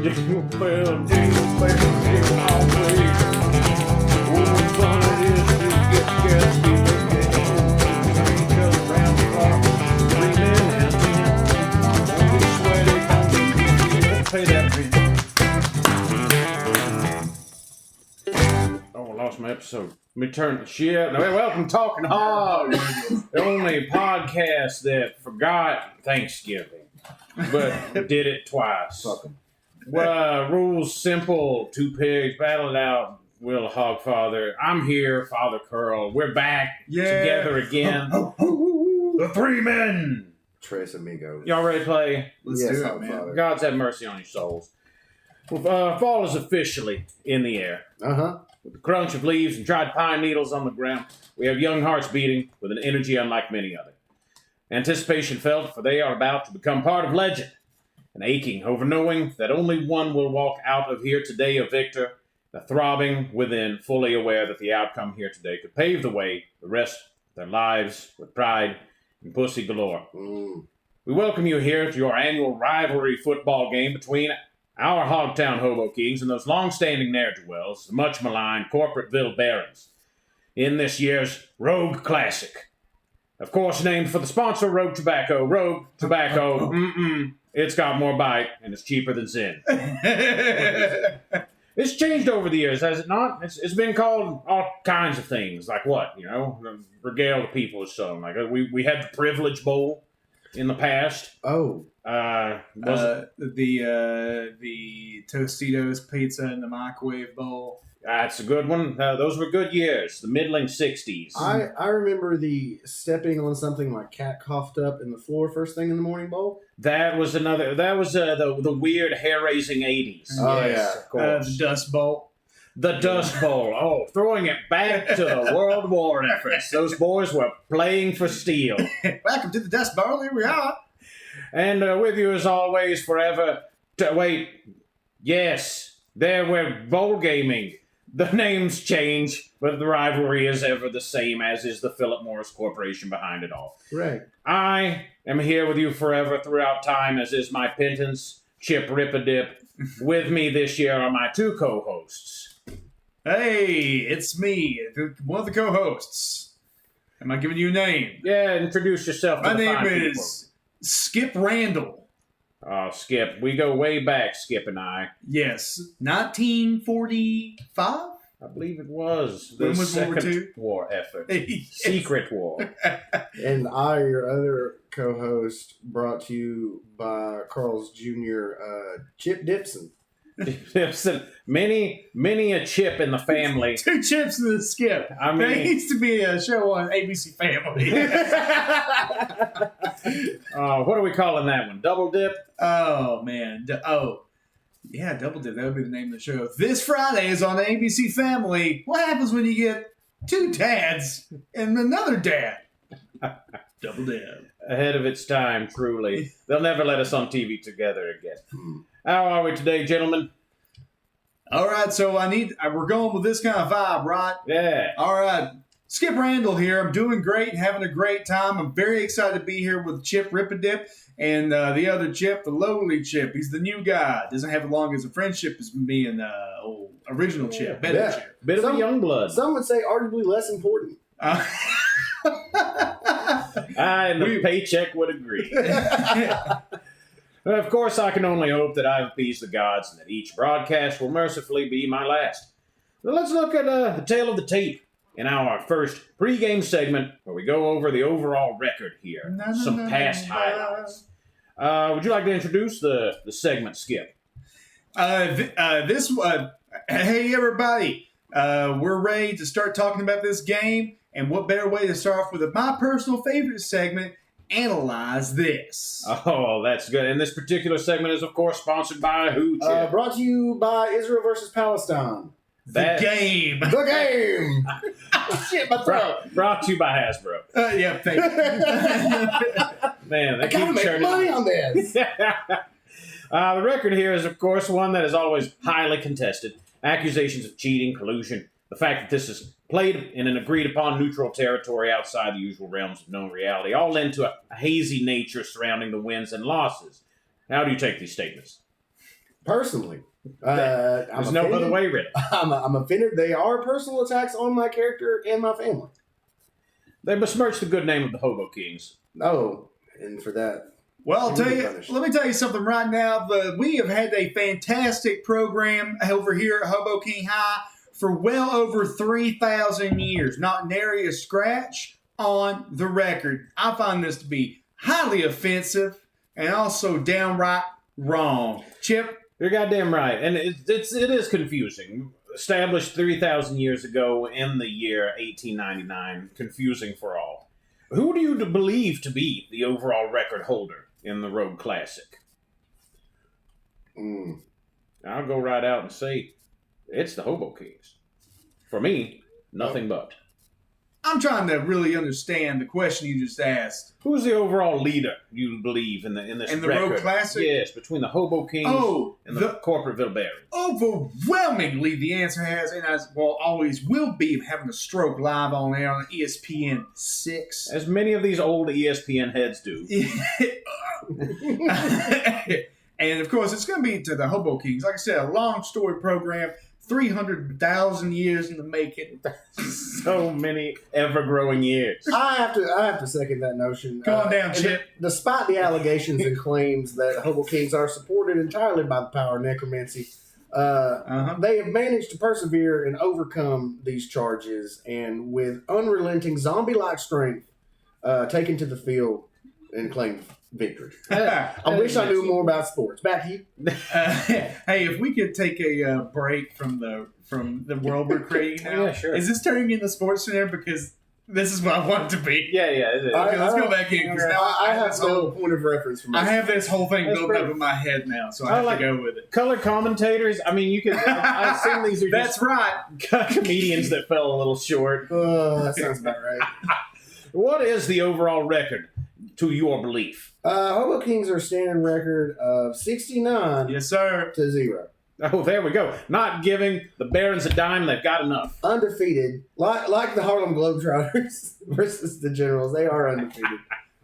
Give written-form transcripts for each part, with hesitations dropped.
Jingle bell, jingle all the way. Oh, what fun it is to get together, each other round the clock. 3 men and 10. Don't get sweaty, don't get itchy, don't pay that rent. Oh, I lost my episode. Let me turn the shit. Welcome, Talking Hog, the only podcast that forgot Thanksgiving, but did it twice. Well, rules simple. 2 pigs battle it out. Will Hogfather. I'm here, Father Curl. We're back together again. The 3 men. Tres amigos. Y'all ready to play? Let's do it, man. God's have mercy on your souls. Well, fall is officially in the air. With the crunch of leaves and dried pine needles on the ground, we have young hearts beating with an energy unlike many other. Anticipation felt, for they are about to become part of legend. An aching over knowing that only one will walk out of here today a victor, the throbbing within, fully aware that the outcome here today could pave the way the rest of their lives with pride and pussy galore. We welcome you here to your annual rivalry football game between our Hogtown Hobo Kings and those long-standing ne'er-do-wells, the much-maligned Corporateville Barons, in this year's Rogue Classic. Of course, named for the sponsor, Rogue Tobacco. Rogue Tobacco, it's got more bite, and it's cheaper than sin. It's changed over the years, has it not? It's been called all kinds of things, like what, regale the people with some. Like we had the Privilege Bowl in the past. The Tostitos pizza in the microwave bowl. That's a good one. Those were good years, the middling 60s. I remember the stepping on something like cat coughed up in the floor first thing in the morning bowl. That was the weird hair-raising 80s. Oh, yes, of course. The Dust Bowl. The Dust Bowl. Oh, throwing it back to the World War efforts. Those boys were playing for steel. Welcome to the Dust Bowl. Here we are. And with you as always forever. Yes, there we're bowl gaming. The names change, but the rivalry is ever the same, as is the Philip Morris Corporation behind it all. Right. I am here with you forever throughout time, as is my penance, Chip Rip-a-Dip. With me this year are my 2 co-hosts. Hey, it's me, one of the co-hosts. Am I giving you a name? Yeah, introduce yourself to My the fine name people. is Skip Randall. Oh, Skip. We go way back, Skip and I. Yes, 1945? I believe it was When the was World War second II? war effort. Yes. Secret war. And I, your other co-host, brought to you by Carl's Jr. Chip Dipson. Listen, many a Chip in the family. 2 chips in the Skip. I mean, there used to be a show on ABC Family. What are we calling that one? Double dip? Oh, man. Yeah, Double Dip. That would be the name of the show. This Friday is on ABC Family. What happens when you get 2 dads and another dad? Double Dip. Ahead of its time, truly. They'll never let us on TV together again. How are we today, gentlemen? All right, so we're going with this kind of vibe, right? Yeah. All right. Skip Randall here. I'm doing great and having a great time. I'm very excited to be here with Chip Rip-a-Dip and the other Chip, the lowly Chip. He's the new guy. Doesn't have as long as a friendship as me and original Chip, better Chip. Bit of a young blood. Some would say arguably less important. I and the paycheck would agree. Of course, I can only hope that I've appeased the gods and that each broadcast will mercifully be my last. Well, let's look at the tale of the tape in our first pregame segment where we go over the overall record here. Some past highlights. Would you like to introduce the segment, Skip? Hey, everybody. We're ready to start talking about this game. And what better way to start off with my personal favorite segment, Analyze This. Oh, that's good. And this particular segment is, of course, sponsored by who, Chip? Brought to you by Israel versus Palestine. The game. The game. Shit, my throat. Brought to you by Hasbro. Yeah, thank you. Man, they I gotta keep make churning. money on this. The record here is, of course, one that is always highly contested. Accusations of cheating, collusion, the fact that this is played in an agreed-upon neutral territory outside the usual realms of known reality, all lend to a hazy nature surrounding the wins and losses. How do you take these statements? Personally. There's no other way, really. I'm offended. They are personal attacks on my character and my family. They besmirch the good name of the Hobo Kings. Oh, and for that. Well, let me tell you something right now. We have had a fantastic program over here at Hobo King High for well over 3,000 years. Not nary a scratch on the record. I find this to be highly offensive and also downright wrong. Chip? You're goddamn right. And it is confusing. Established 3,000 years ago in the year 1899. Confusing for all. Who do you believe to be the overall record holder in the Road Classic? I'll go right out and say it's the Hobo Kings. For me, nothing but. I'm trying to really understand the question you just asked. Who's the overall leader you believe in this in the record? Road Classic? Yes, between the Hobo Kings and the Corporateville Barons. Overwhelmingly, the answer has, and as well always will be, having a stroke live on air on ESPN 6. As many of these old ESPN heads do. And of course, it's going to be to the Hobo Kings. Like I said, a long story program. 300,000 years in the making. So many ever-growing years. I have to second that notion. Come on down, Chip. Despite the allegations and claims that Hobo Kings are supported entirely by the power of necromancy, they have managed to persevere and overcome these charges, and with unrelenting zombie-like strength, taken to the field and claimed victory. I wish I knew more about sports. Back to you. Hey, if we could take a break from the world we're creating now. Yeah, sure. Is this turning into Sports Center? Because this is what I want it to be. Yeah, it is. Okay, let's go back in. Because now I have no point of reference for I have this whole thing built great. up in my head now, so I have to go with it. Color commentators, I mean, you could. I assume these are That's right. comedians that fell a little short. That sounds about right. What is the overall record to your belief? Hobo Kings are a standing record of 69 Yes, sir. to 0. Oh, there we go. Not giving the Barons a dime, they've got enough. Undefeated. Like the Harlem Globetrotters versus the Generals. They are undefeated.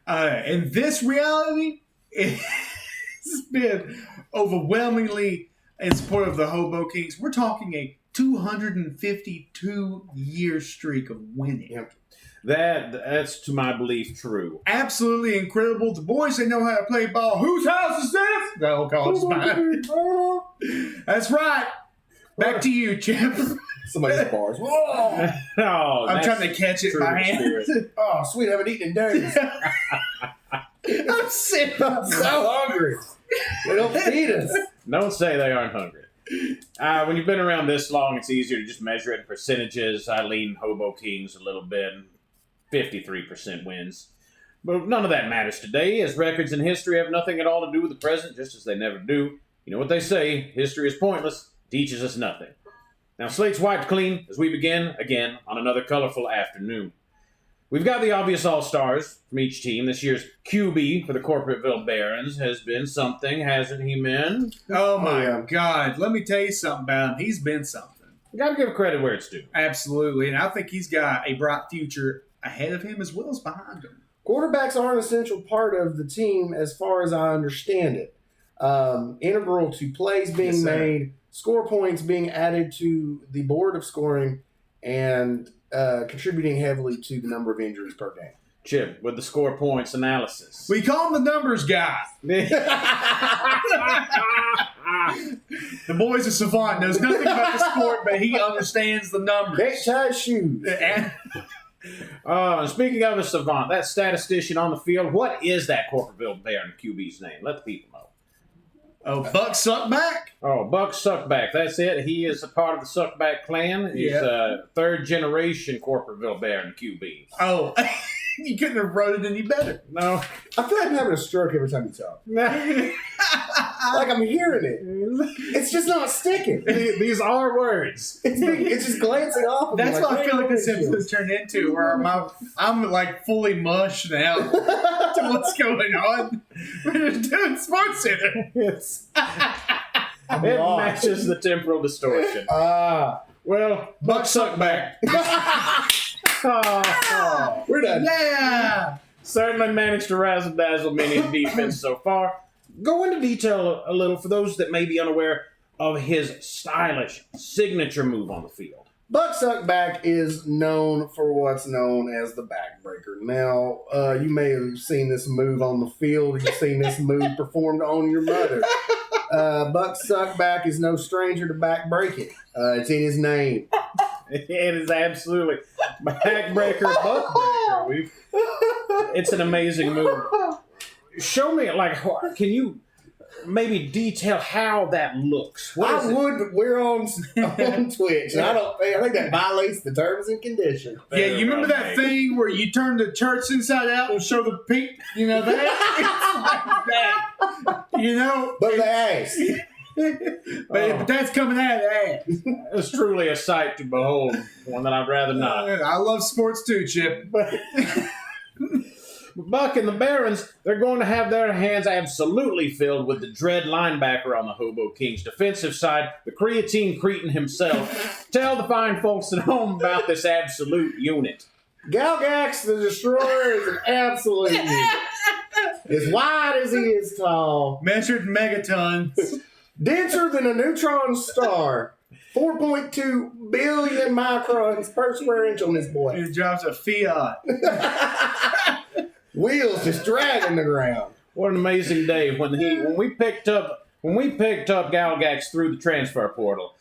And this reality has been overwhelmingly in support of the Hobo Kings. We're talking a 252-year streak of winning. Yep. That's to my belief true. Absolutely incredible. The boys, they know how to play ball. Whose house is this? The whole college mine. That's right. Back to you, Chip. Somebody's bars. Oh, I'm trying to catch it in my hand. Oh, sweet. I haven't eaten in days. I'm sick. I'm so hungry. They don't feed us. Don't say they aren't hungry. When you've been around this long, it's easier to just measure it in percentages. I lean Hobo Kings a little bit. 53% wins. But none of that matters today, as records in history have nothing at all to do with the present, just as they never do. You know what they say, history is pointless, teaches us nothing. Now, slate's wiped clean as we begin, again, on another colorful afternoon. We've got the obvious all-stars from each team. This year's QB for the Corporateville Barons has been something, hasn't he, men? Oh, my God. Let me tell you something about him. He's been something. You got to give credit where it's due. Absolutely. And I think he's got a bright future ahead of him as well as behind him. Quarterbacks are an essential part of the team as far as I understand it. Integral to plays being made, score points being added to the board of scoring, and contributing heavily to the number of injuries per game. Chip, with the score points analysis. We call him the numbers guy. The boy's a savant, knows nothing about the sport, but he understands the numbers. Necktie shoes. And speaking of a savant, that statistician on the field, what is that Corporateville Baron QB's name? Let the people know. Oh, Buck Suckback? Oh, Buck Suckback. That's it. He is a part of the Suckback clan. He's a third-generation Corporateville Baron QB. Oh, you couldn't have wrote it any better. No. I feel like I'm having a stroke every time you talk. Like I'm hearing it. It's just not sticking. These are words. It's just glancing off of me. That's what I feel like this episode's turned into, where I'm like fully mushed now to what's going on. We're just doing Sports Center. It matches the temporal distortion. Well, Buck Suckback. We're done. Yeah. Certainly managed to razzle-dazzle many defense so far. Go into detail a little for those that may be unaware of his stylish signature move on the field. Buck Suckback is known for what's known as the backbreaker. Now, you may have seen this move on the field. You've seen this move performed on your mother. Buck Suckback is no stranger to backbreaking. It's in his name. It is absolutely backbreaker, buckbreaker. It's an amazing move. Show me, can you maybe detail how that looks? I would, but we're on Twitch. And I think that violates the terms and conditions. Yeah, you remember that thing where you turn the church inside out and show the peak? You know that? It's like that. You know? But the ass. But that's coming out of the ass. It's truly a sight to behold, one that I'd rather not. I love sports too, Chip. Buck and the Barons, they're going to have their hands absolutely filled with the dread linebacker on the Hobo Kings defensive side, the creatine cretin himself. Tell the fine folks at home about this absolute unit. Galgax the Destroyer is an absolute unit. As wide as he is tall. Measured in megatons. Denser than a neutron star. 4.2 billion microns per square inch on this boy. He drives a Fiat. Wheels just dragging the ground. What an amazing day when we picked up Galgax through the transfer portal.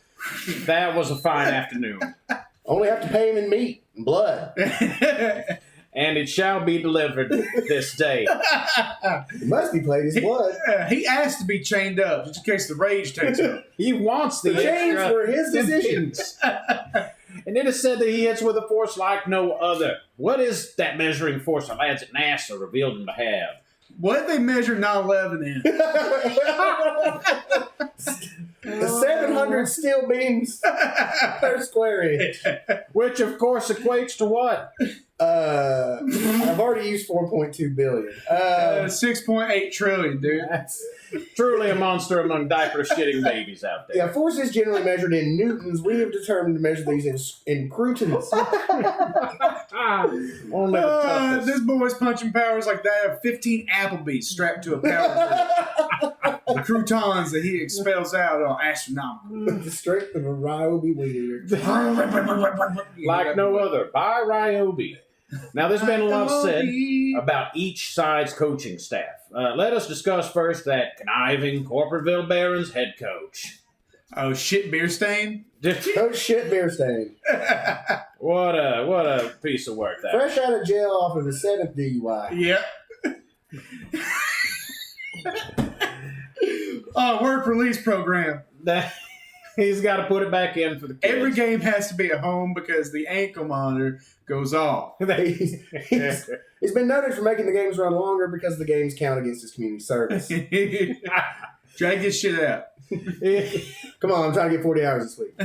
That was a fine afternoon. Only have to pay him in meat and blood. And it shall be delivered this day. It must be played his blood. He asked to be chained up just in case the rage takes him. He wants the chains extra were his decisions. And it is said that he hits with a force like no other. What is that measuring force the lads at NASA revealed him to have? What did they measure 9/11 in? 700 steel beams per square inch. Which, of course, equates to what? I've already used 4.2 billion. 6.8 trillion, dude. That's truly a monster among diaper-shitting babies out there. Yeah, force is generally measured in newtons. We have determined to measure these in croutons. Only the toughest. This boy's punching powers like that of 15 Applebee's strapped to a power grid. The croutons that he expels out are astronomical. The strength of a Ryobi weed eater. Like no other. By Ryobi. Now, there's been a lot said about each side's coaching staff. Let us discuss first that conniving Corporateville Barons head coach. Oh, shit, beer stain? Coach Shit Beer Stain. What a piece of work that. Fresh out of jail off of his 7th DUI. Yep. Work release program. He's got to put it back in for the kids. Every game has to be at home because the ankle monitor goes off. He's been noted for making the games run longer because the games count against his community service. Drag this shit out. Come on, I'm trying to get 40 hours this week.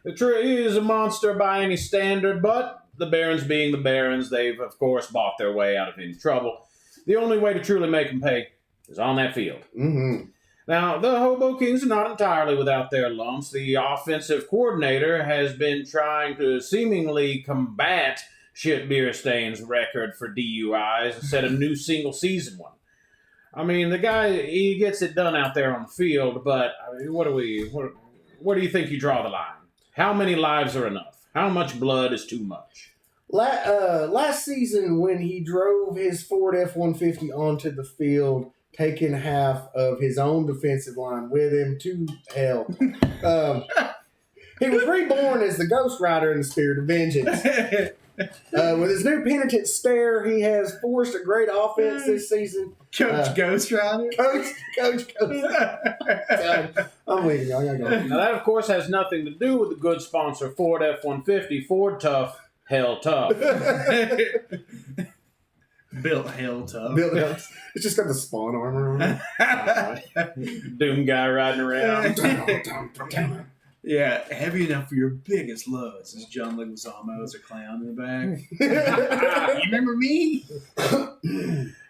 The tree is a monster by any standard, but the Barons being the Barons, they've, of course, bought their way out of any trouble. The only way to truly make them pay is on that field. Mm-hmm. Now, the Hobo Kings are not entirely without their lumps. The offensive coordinator has been trying to seemingly combat Shit Beer Stain's record for DUIs and set a new single-season one. I mean, the guy, he gets it done out there on the field, but I mean, where do you think you draw the line? How many lives are enough? How much blood is too much? Last season, when he drove his Ford F-150 onto the field, taking half of his own defensive line with him to hell. He was reborn as the Ghost Rider in the spirit of vengeance. With his new penitent stare, he has forced a great offense this season. Coach Ghost Rider? Coach Ghost Rider. I'm with you. I gotta go. Now, that, of course, has nothing to do with the good sponsor Ford F-150. Ford tough, hell tough. Built hell tough. It's just got the Spawn armor on it. Doom guy riding around. Yeah, heavy enough for your biggest loads. As John Leguizamo as a clown in the back. You remember me?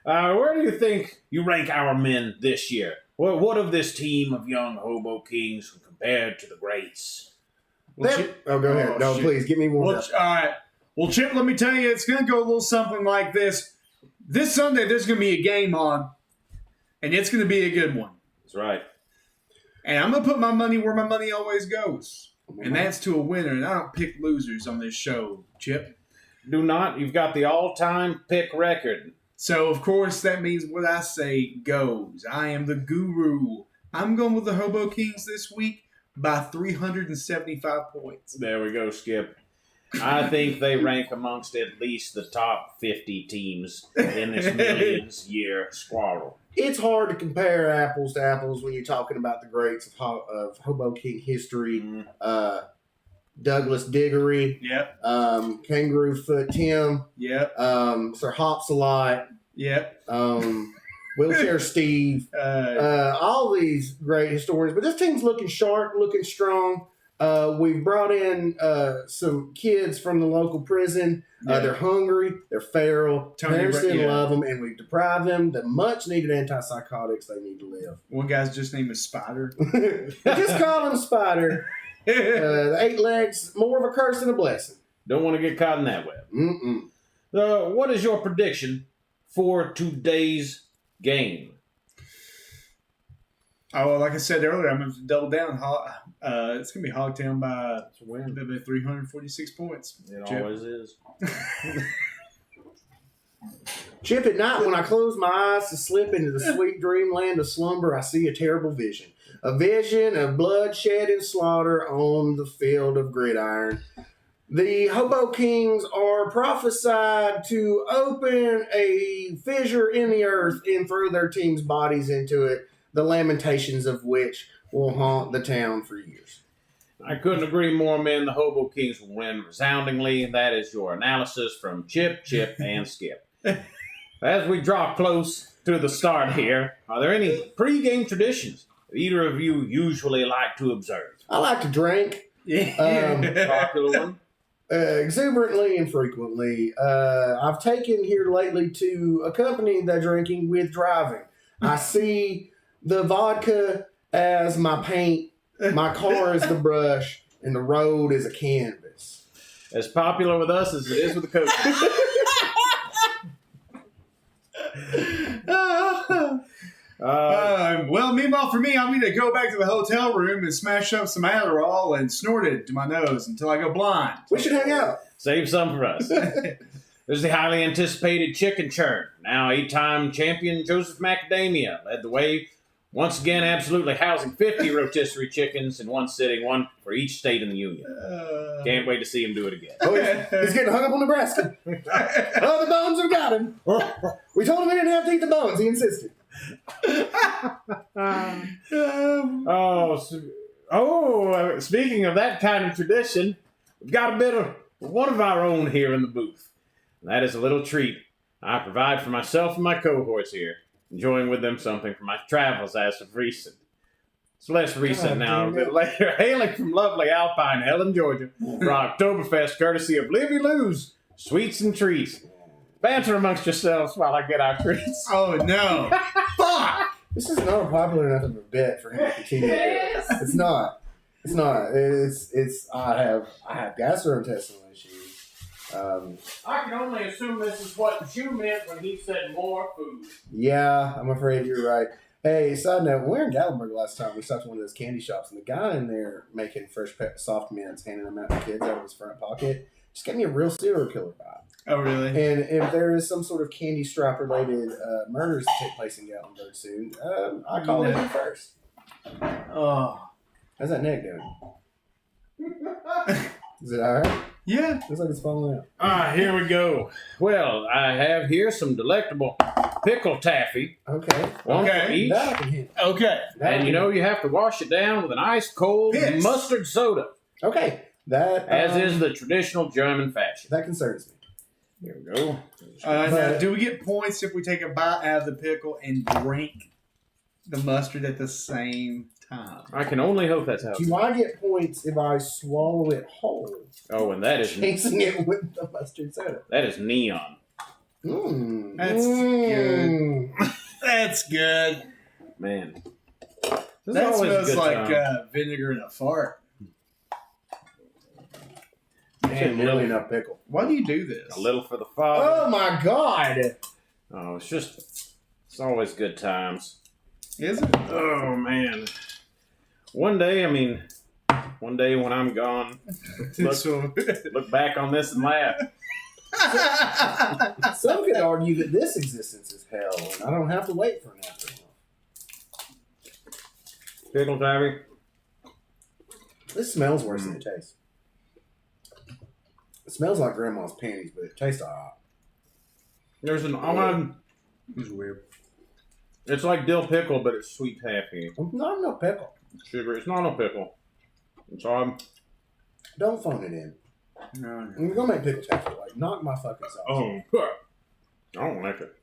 Where do you think you rank our men this year? What of this team of young Hobo Kings compared to the greats? Go ahead. No, shit. please, give me one. All right. Well, Chip, let me tell you, it's going to go a little something like this. This Sunday, there's going to be a game on. And it's going to be a good one. That's right. And I'm going to put my money where my money always goes. And that's to a winner. And I don't pick losers on this show, Chip. Do not. You've got the all-time pick record. So, of course, that means what I say goes. I am the guru. I'm going with the Hobo Kings this week by 375 points. There we go, Skip. I think they rank amongst at least the top 50 teams in this millions-year squabble. It's hard to compare apples to apples when you're talking about the greats of Hobo King history. Mm. Douglas Diggory. Yep. Kangaroo Foot Tim. Yep. Sir Hops-a-Lot. Yep. Wheelchair Steve. All these great historians. But this team's looking sharp, looking strong. We've brought in some kids from the local prison. They're hungry. They're feral. Parents didn't love them, and we've deprived them the much-needed antipsychotics they need to live. One guy's just named is Spider. Just call him Spider. The 8 legs, more of a curse than a blessing. Don't want to get caught in that web. What is your prediction for today's game? Oh, like I said earlier, I'm going to double down. It's going to be Hogtown by 346 points. It Chip. always is. Chip, at night when I close my eyes to slip into the sweet dreamland of slumber, I see a terrible vision. A vision of bloodshed and slaughter on the field of gridiron. The Hobo Kings are prophesied to open a fissure in the earth and throw their team's bodies into it, the lamentations of which will haunt the town for years. I couldn't agree more, men. The Hobo Kings will win resoundingly. That is your analysis from Chip, and Skip. As we draw close to the start here, are there any pre-game traditions that either of you usually like to observe? I like to drink. Popular one? Exuberantly and frequently. I've taken here lately to accompany the drinking with driving. I see the vodka as my paint, my car is the brush, and the road is a canvas. As popular with us as it is with the coach. Well, meanwhile, for me, I'm going to go back to the hotel room and smash up some Adderall and snort it to my nose until I go blind. We should hang out. Save some for us. There's the highly anticipated chicken churn. Now 8-time champion Joseph Macadamia led the way, once again absolutely housing 50 rotisserie chickens in one sitting, one for each state in the union. Can't wait to see him do it again. Oh, he's getting hung up on Nebraska. Oh, the bones have got him. We told him he didn't have to eat the bones. He insisted. Speaking of that kind of tradition, we've got a bit of one of our own here in the booth. And that is a little treat I provide for myself and my cohorts here, enjoying with them something from my travels as of recent. It's less recent now, a bit later. Hailing from lovely Alpine Helen, Georgia, for Oktoberfest, courtesy of Livy Lou's Sweets and Treats. Banter amongst yourselves while I get our treats. Oh, no. Fuck! This is not a popular enough of a bet for him to continue to do. It's not. It's not. I have gastrointestinal issues. I can only assume this is what you meant when he said more food. Yeah, I'm afraid you're right. Hey, side note, we were in Gatlinburg last time. We stopped at one of those candy shops, and the guy in there making fresh soft mints, handing them out to kids out of his front pocket, just gave me a real serial killer vibe. Oh, really? And if there is some sort of candy stripe-related murders that take place in Gatlinburg soon, I call it in first. Oh. How's that neck doing? Is it all right? Yeah. Looks like it's falling out. Here we go. Well, I have here some delectable pickle taffy. Okay. One for each. That I can hit. Okay. And you have to wash it down with an ice cold mustard soda. Okay. That as is the traditional German fashion. That concerns me. Here we go. Now, do we get points if we take a bite out of the pickle and drink the mustard at the same time? I can only hope that's how. Do I get points if I swallow it whole? Oh, and that is chasing it with the mustard soda. That is neon. That's good. That's good. Man. That smells like vinegar in a fart. Man, really enough pickle. Why do you do this? A little for the father. Oh my God! Oh, it's always good times. Is it? Oh, man. One day when I'm gone, look back on this and laugh. Some could argue that this existence is hell, and I don't have to wait for an afterlife. Pickle Tabby. This smells worse than it tastes. It smells like grandma's panties, but it tastes alright. There's an almond. It's weird. It's like dill pickle, but it's sweet taffy. Not no pickle. Sugar. It's not a pickle. It's odd. Don't phone it in. No. You're gonna make pickle taffy. Like, knock my fucking socks. Oh, I don't like it.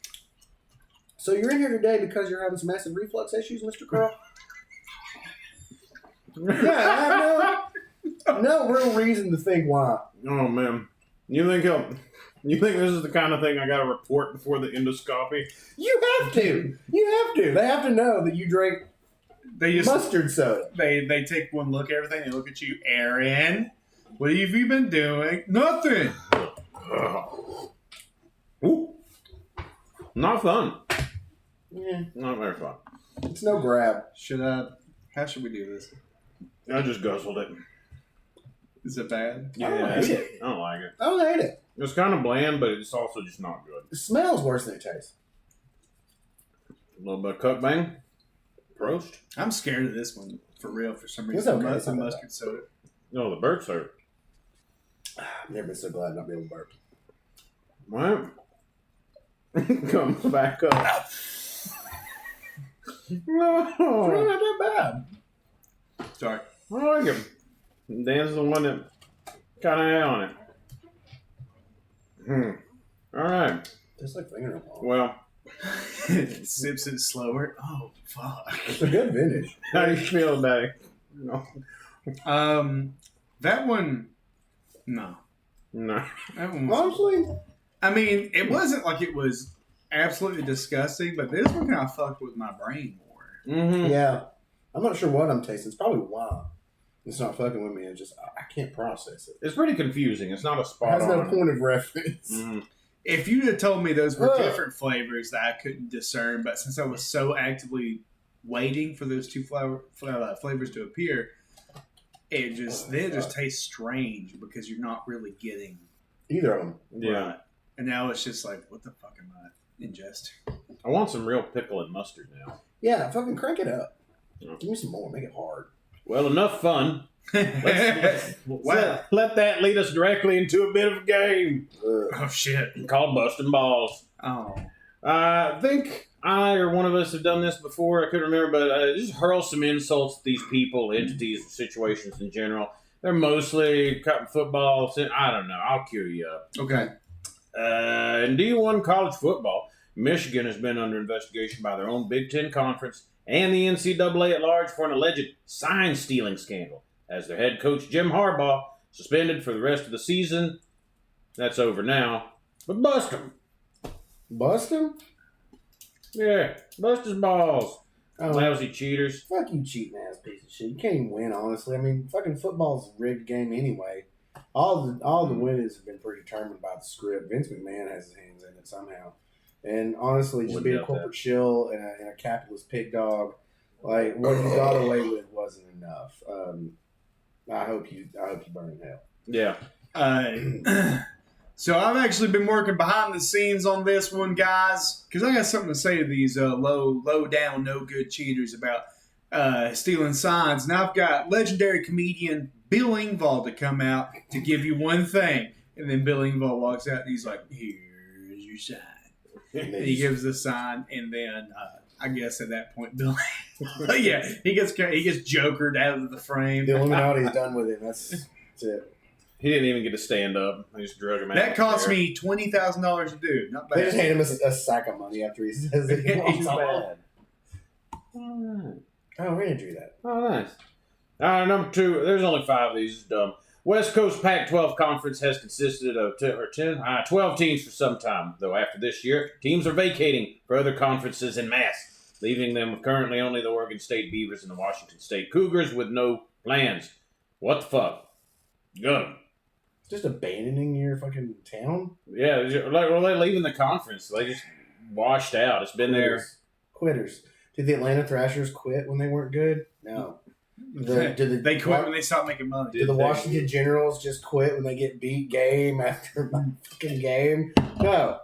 So you're in here today because you're having some acid reflux issues, Mr. Carl? Yeah, I have no real reason to think why. Oh man, you think this is the kind of thing I got to report before the endoscopy? You have to. They have to know that you drink mustard soda. They take one look at everything. They look at you, Aaron. What have you been doing? Nothing. Ooh, not fun. Yeah, Not very fun. it's no grab. How should we do this? I just guzzled it. Is it bad? I don't hate it. I don't like it. I don't hate it. It's kind of bland, but it's also just not good. It smells worse than it tastes. A little bit of cook bang. Prost. I'm scared of this one for real. For some It's reason, okay. it's a mustard soda. No, the burps are. I've never been so glad not being able to burp. What? Comes back up. It's No. really not that bad. Sorry. I like him. Dan's the one that kind of had on it. All right. Tastes like fingernail polish. Well, Sips it slower. Oh fuck. It's a good vintage. how do you feel about it? No. That one. No. No. That one was. Honestly, I mean, it wasn't like it was absolutely disgusting, but this one kind of fucked with my brain more. Mm-hmm. yeah. I'm not sure what I'm tasting. It's probably wine. It's not fucking with me. It's just, I can't process it. It's pretty confusing. It's not a It spot has no on. point of reference. Mhm. If you'd have told me those were Ugh. different flavors that I couldn't discern, but since I was so actively waiting for those two flavors to appear, they just taste strange because you're not really getting Either of them. Yeah. right. And now it's just like, what the fuck am I ingesting? I want some real pickle and mustard now. Yeah, fucking crank it up. Yeah. Give me some more. Make it hard. Well, enough fun. Wow. Let that lead us directly into a bit of a game Ugh. Oh shit. called Busting Balls. Oh. I think I or one of us have done this before. I couldn't remember, but just hurl some insults at these people, entities, and situations in general. They're mostly cutting football. I don't know. I'll cue you up. Okay. In D1 college football, Michigan has been under investigation by their own Big Ten Conference and the NCAA at large for an alleged sign-stealing scandal, as their head coach, Jim Harbaugh, suspended for the rest of the season. That's over now. But bust him. Bust him? Yeah, bust his balls. Oh, Lousy cheaters. fuck you, cheating ass piece of shit. You can't even win, honestly. I mean, fucking football's a rigged game anyway. All the winnings have been predetermined by the script. Vince McMahon has his hands in it somehow. And honestly, just Wouldn't be a doubt corporate shill and a capitalist pig dog, like what you got away with wasn't enough. I hope you burn in hell. Yeah. So I've actually been working behind the scenes on this one, guys, because I got something to say to these low down, no good cheaters about stealing signs. Now I've got legendary comedian Bill Engvall to come out to give you one thing, and then Bill Engvall walks out and he's like, "Here's your sign." And he gives the sign, and then I guess at that point, Bill, yeah, he gets jokered out of the frame. The Illuminati's done with him. That's it. He didn't even get to stand up. They just drug him out. That cost me $20,000 to do. Not They bad. just hand him a sack of money after he says it. He's Walks off. bad. Alright. Oh, we're gonna do that. Oh, nice. Number 2, there's only 5 of these. It's dumb. West Coast Pac-12 Conference has consisted of 12 teams for some time, though after this year, teams are vacating for other conferences en masse, leaving them with currently only the Oregon State Beavers and the Washington State Cougars with no plans. What the fuck? Good. Just abandoning your fucking town. Yeah, they're leaving the conference. They just washed out. It's been there. Quitters. Did the Atlanta Thrashers quit when they weren't good? No. They quit when they stopped making money. Did the Washington Generals just quit when they get beat game after fucking game? No.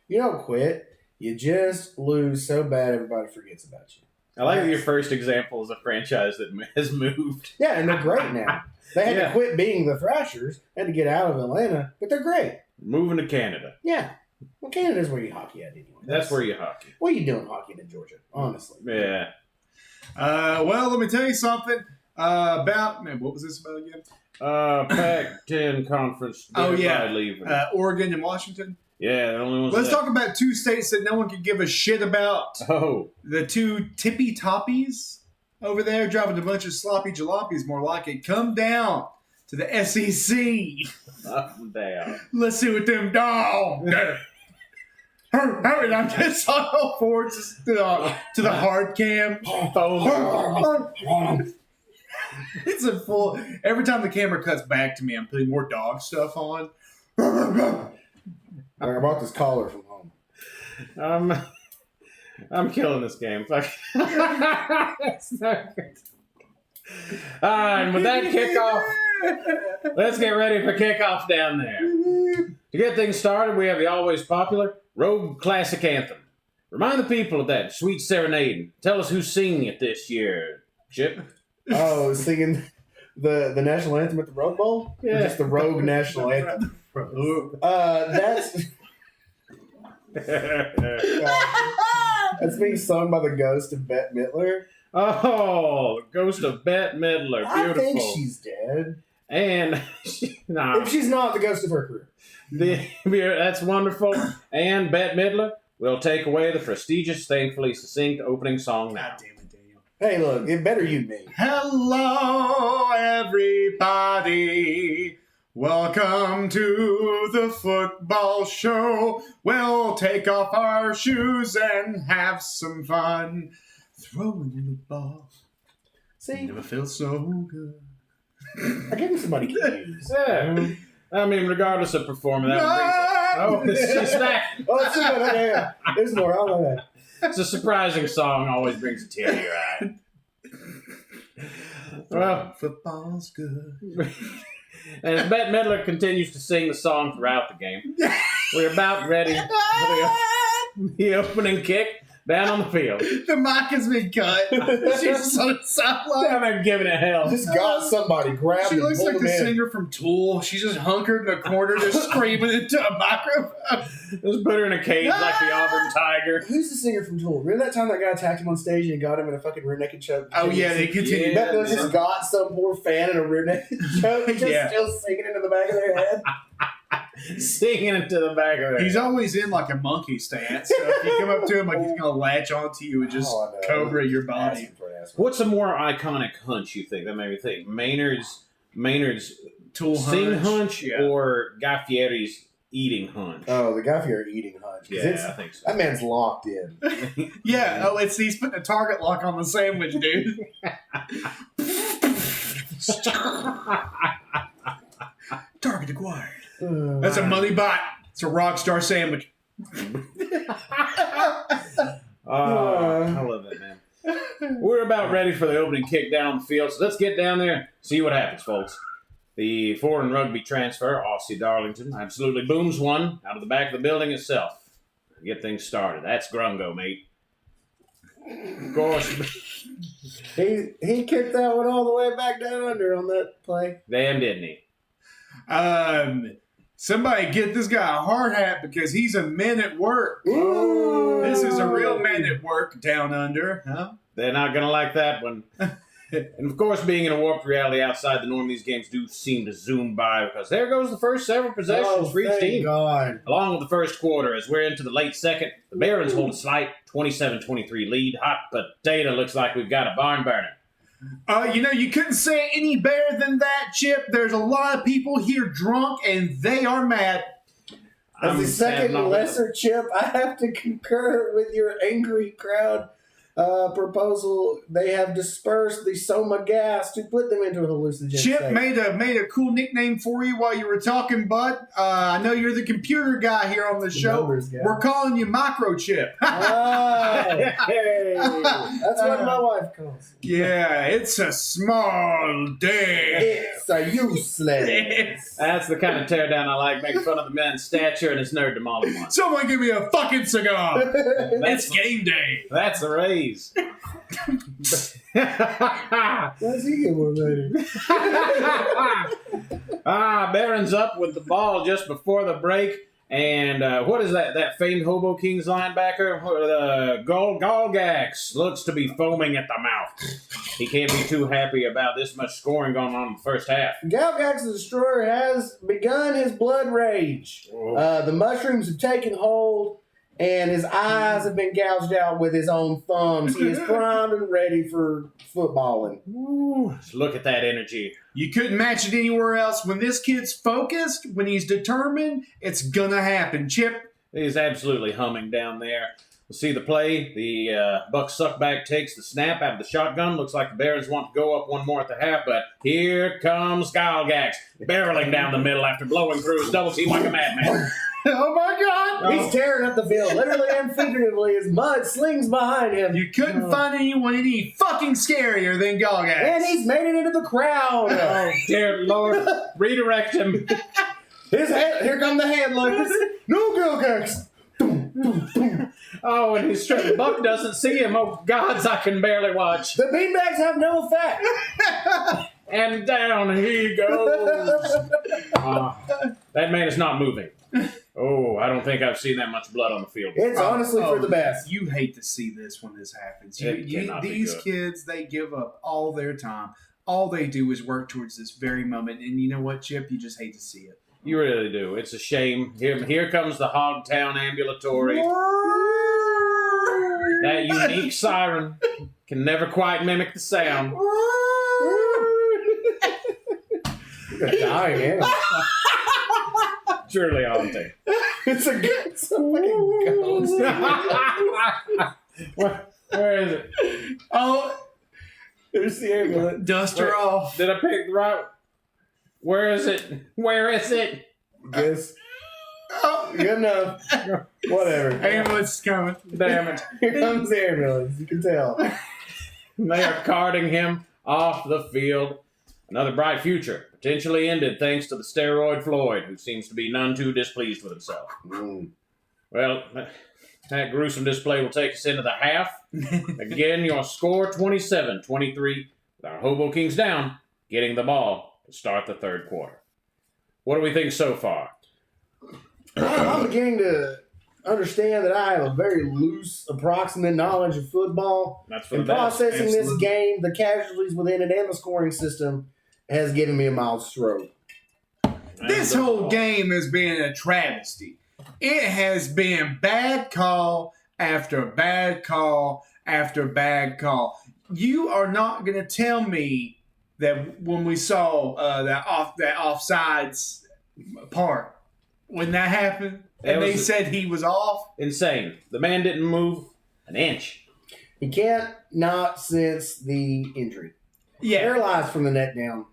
You don't quit. You just lose so bad everybody forgets about you. I like that your first example is a franchise that has moved. Yeah, and they're great now. They had to quit being the Thrashers, had to get out of Atlanta, but they're great. Moving to Canada. Yeah. Well, Canada's where you hockey at anyway. That's where you hockey. What are you doing hockey in Georgia, honestly? Yeah. Well, let me tell you something about, man, what was this about again? Pac-10 conference. Leaving. Oregon and Washington. Yeah, the only ones. Let's talk about two states that no one could give a shit about. Oh. The two tippy toppies over there driving a bunch of sloppy jalopies, more like it. Come down to the SEC. Up and down. Let's see what them dogs. Hurry, I'm just on all fours to the hard cam. It's a full. Every time the camera cuts back to me, I'm putting more dog stuff on. I bought this collar from home. I'm killing this game. Fuck. It's not good. All right, and with that kickoff, let's get ready for kickoff down there. To get things started, we have the always popular Rogue Classic Anthem. Remind the people of that sweet serenade. Tell us who's singing it this year, Chip. Oh, singing the national anthem at the Rogue Bowl? Yeah. Or just the Rogue national anthem? That's being sung by the ghost of Bette Midler. Oh, the ghost of Bette Midler. Beautiful. I think she's dead. And if she's not, the ghost of her career. That's wonderful. And Bette Midler will take away the prestigious, thankfully succinct opening song now. God damn it, Daniel. Hey, look, it better you than me. Hello, everybody. Welcome to the football show. We'll take off our shoes and have some fun. Throwing the ball. See? Never felt so good. I gave him somebody confused. Yeah. I mean, regardless of performing, that one brings it. Oh, she's back. Oh, it's good. Yeah. There's more. I love that. It's a surprising song, always brings a tear to your eye. Well, football's good. And as Bette Midler continues to sing the song throughout the game, we're about ready for the opening kick down on the field. The mic has been cut. She's just on the sideline. I'm giving it hell. Just got somebody grabbed. She looks like the in. singer from Tool. She's just hunkered in a corner, just screaming into a microphone. Just put her in a cage like the Auburn Tiger. Who's the singer from Tool? Remember that time that guy attacked him on stage and got him in a fucking rear naked choke? Oh yeah, they continue. That was just got some poor fan in a rear naked choke, just still singing into the back of their head. Singing into the back of their head. He's always in like a monkey stance. So if you come up to him, like he's gonna latch onto you and just cobra your body. What's a more iconic hunch you think? That made me think. Maynard's Tool sing hunch or Guy Fieri's eating hunch? Oh, the Guy Fieri eating hunch. Yeah, I think so. That man's locked in. Yeah. Oh, he's putting a target lock on the sandwich, dude. Target acquired. That's a money bot. It's a rock star sandwich. I love that, man. We're about ready for the opening kick down the field, so let's get down there and see what happens, folks. The foreign rugby transfer, Aussie Darlington, absolutely booms one out of the back of the building itself. Get things started. That's Grungo, mate. Of course. He kicked that one all the way back down under on that play. Damn, didn't he? Somebody get this guy a hard hat because he's a man at work. Ooh. This is a real man at work down under. Huh? They're not going to like that one. And of course, being in a warped reality outside the norm, these games do seem to zoom by because there goes the first several possessions for each team. God. Along with the first quarter, as we're into the late second, the Barons hold a slight 27-23 lead. Hot potato, looks like we've got a barn burner. You couldn't say it any better than that, Chip. There's a lot of people here drunk, and they are mad. As the second lesser Chip, I have to concur with your angry crowd. proposal. They have dispersed the soma gas to put them into a hallucinogen Chip state. made a cool nickname for you while you were talking, bud. I know you're the computer guy here on the show. numbers guy. We're calling you Microchip. Hey, that's what my wife calls it. Yeah, it's a small day. It's a useless. That's the kind of teardown I like, making fun of the man's stature and his nerddom all at once. Someone give me a fucking cigar. It's game day. That's the raise. Why's he get one later? Barron's up with the ball just before the break. And what is that? That famed Hobo Kings linebacker? Galgax looks to be foaming at the mouth. He can't be too happy about this much scoring going on in the first half. Galgax the Destroyer has begun his blood rage. The mushrooms have taken hold, and his eyes have been gouged out with his own thumbs. He is primed and ready for footballing. Ooh, look at that energy. You couldn't match it anywhere else. When this kid's focused, when he's determined, it's gonna happen. Chip. He's absolutely humming down there. We'll see the play. The Buck suckback takes the snap out of the shotgun. Looks like the Barons want to go up one more at the half, but here comes Galgax, barreling down the middle after blowing through his double team like a madman. Oh my God! He's tearing up the field, literally and figuratively, as mud slings behind him. You couldn't find anyone any fucking scarier than Galgax. And he's made it into the crowd. Oh, dear Lord. Redirect him. His hand, here come the handlers. No, Galgax. Oh, and he's straight. Buck doesn't see him. Oh, gods, I can barely watch. The beanbags have no effect. And down he goes. That man is not moving. Oh, I don't think I've seen that much blood on the field. It's honestly for the best. You hate to see this when this happens. It cannot be These good. kids, they give up all their time. All they do is work towards this very moment. And you know what, Chip? You just hate to see it. You really do. It's a shame. Here comes the Hogtown Ambulatory. That unique siren can never quite mimic the sound. You're dying, yeah. Truly haunting. It's a fucking ghost. Where is it? Oh, There's the ambulance. dust her off. Did I pick the right? Where is it? Where is it? Guess. Oh, Good enough. Whatever. ambulance is coming. Damn it. Here comes the ambulance. You can tell. They are carting him off the field. Another bright future, potentially ended thanks to the steroid Floyd, who seems to be none too displeased with himself. Well, that gruesome display will take us into the half. Again, your score 27-23, with our Hobo Kings down, getting the ball to start the third quarter. What do we think so far? I'm beginning to understand that I have a very loose, approximate knowledge of football. That's for the In best. processing this Absolutely. game, the casualties within it, and the scoring system has given me a mild stroke. This And the whole ball. game has been a travesty. It has been bad call after bad call after bad call. You are not going to tell me that when we saw that offsides part, when that happened, and they said he was off. Insane. The man didn't move an inch. He can't not sense the injury. Yeah, Paralyzed from the neck down.